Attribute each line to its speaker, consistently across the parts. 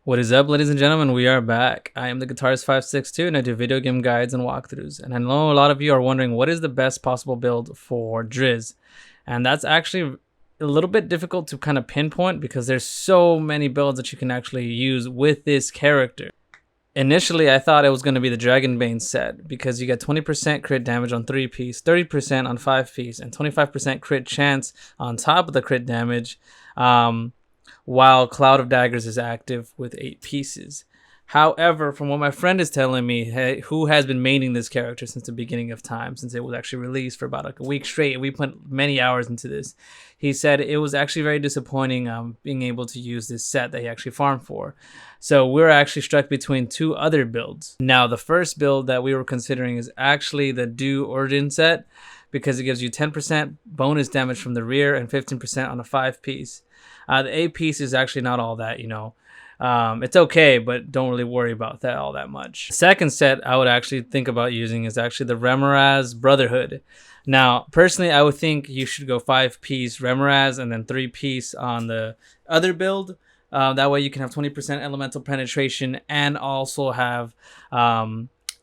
Speaker 1: What is up, ladies and gentlemen? We are back. I am the Guitarist 562 and I do video game guides and walkthroughs. And I know a lot of you are wondering what is the best possible build for Drizzt. And that's actually a little bit difficult to kind of pinpoint because there's so many builds that you can actually use with this character. Initially, I thought it was going to be the Dragonbane set because you get 20% crit damage on 3-piece, 30% on 5-piece, and 25% crit chance on top of the crit damage. While Cloud of Daggers is active with 8 pieces. However, from what my friend is telling me, who has been maining this character since the beginning of time, since it was actually released for about a week straight, we put many hours into this, he said it was actually very disappointing being able to use this set that he actually farmed for. So we're actually stuck between two other builds. Now, the first build that we were considering is actually the Do Origin set because it gives you 10% bonus damage from the rear and 15% on a 5-piece. The 8-piece is actually not all that, it's okay, but don't really worry about that all that much. The second set I would actually think about using is actually the Remoraz Brotherhood. Now, personally, I would think you should go 5-piece Remoraz and then 3-piece on the other build. That way you can have 20% elemental penetration and also have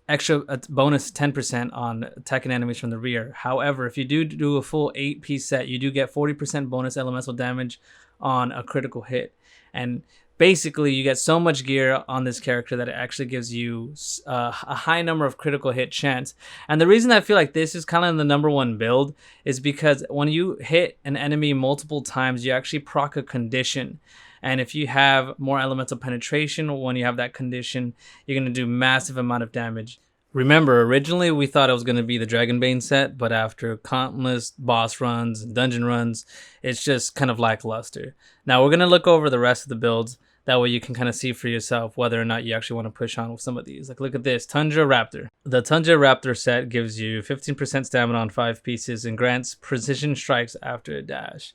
Speaker 1: extra bonus 10% on attacking enemies from the rear. However, if you do a full 8-piece set, you do get 40% bonus elemental damage on a critical hit. And basically you get so much gear on this character that it actually gives you a high number of critical hit chance. And the reason I feel like this is kind of the #1 build is because when you hit an enemy multiple times, you actually proc a condition. And if you have more elemental penetration when you have that condition, you're going to do massive amount of damage. Remember, originally we thought it was going to be the Dragonbane set, but after countless boss runs and dungeon runs, it's just kind of lackluster. Now we're going to look over the rest of the builds. That way you can kind of see for yourself whether or not you actually want to push on with some of these. Like, look at this, Tundra Raptor. The Tundra Raptor set gives you 15% stamina on 5 pieces and grants precision strikes after a dash.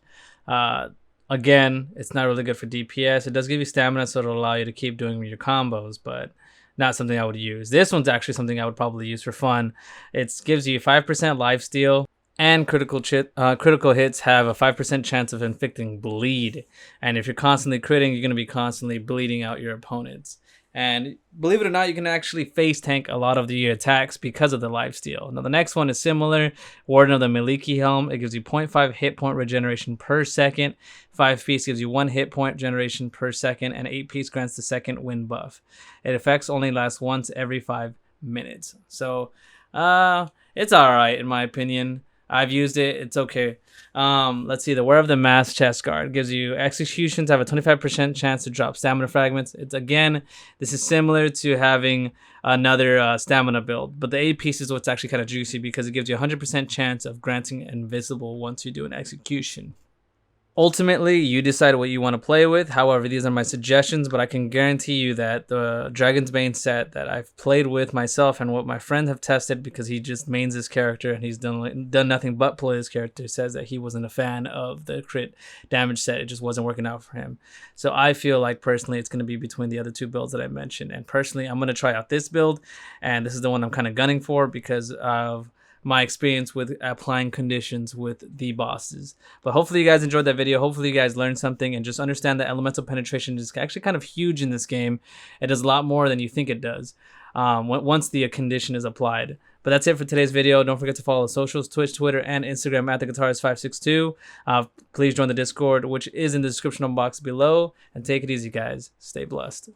Speaker 1: Again, it's not really good for DPS. It does give you stamina, so it'll allow you to keep doing your combos, but not something I would use. This one's actually something I would probably use for fun. It gives you 5% lifesteal, and critical hits have a 5% chance of inflicting bleed. And if you're constantly critting, you're going to be constantly bleeding out your opponents. And believe it or not, you can actually face tank a lot of the attacks because of the lifesteal. Now, the next one is similar. Warden of the Miliki Helm. It gives you 0.5 hit point regeneration per second. 5-piece gives you 1 hit point generation per second. And 8-piece grants the second wind buff. It effects only lasts once every 5 minutes. So, it's alright in my opinion. I've used it. It's okay. Let's see. The Wear of the Mask chest guard gives you executions have a 25% chance to drop stamina fragments. This is similar to having another stamina build, but the 8-piece is what's actually kind of juicy because it gives you a 100% chance of granting invisible once you do an execution. Ultimately, you decide what you want to play with. However, these are my suggestions, but I can guarantee you that the Dragonbane set that I've played with myself and what my friends have tested, because he just mains this character and he's done nothing but play this character, says that he wasn't a fan of the crit damage set. It just wasn't working out for him. So I feel like personally it's going to be between the other two builds that I mentioned. And personally, I'm going to try out this build, and this is the one I'm kind of gunning for because of my experience with applying conditions with the bosses. But hopefully you guys enjoyed that video. Hopefully you guys learned something and just understand that elemental penetration is actually kind of huge in this game. It does a lot more than you think it does once the condition is applied. But that's it for today's video. Don't forget to follow the socials, Twitch, Twitter, and Instagram at theguitarist562. Please join the Discord, which is in the description box below. And take it easy, guys. Stay blessed.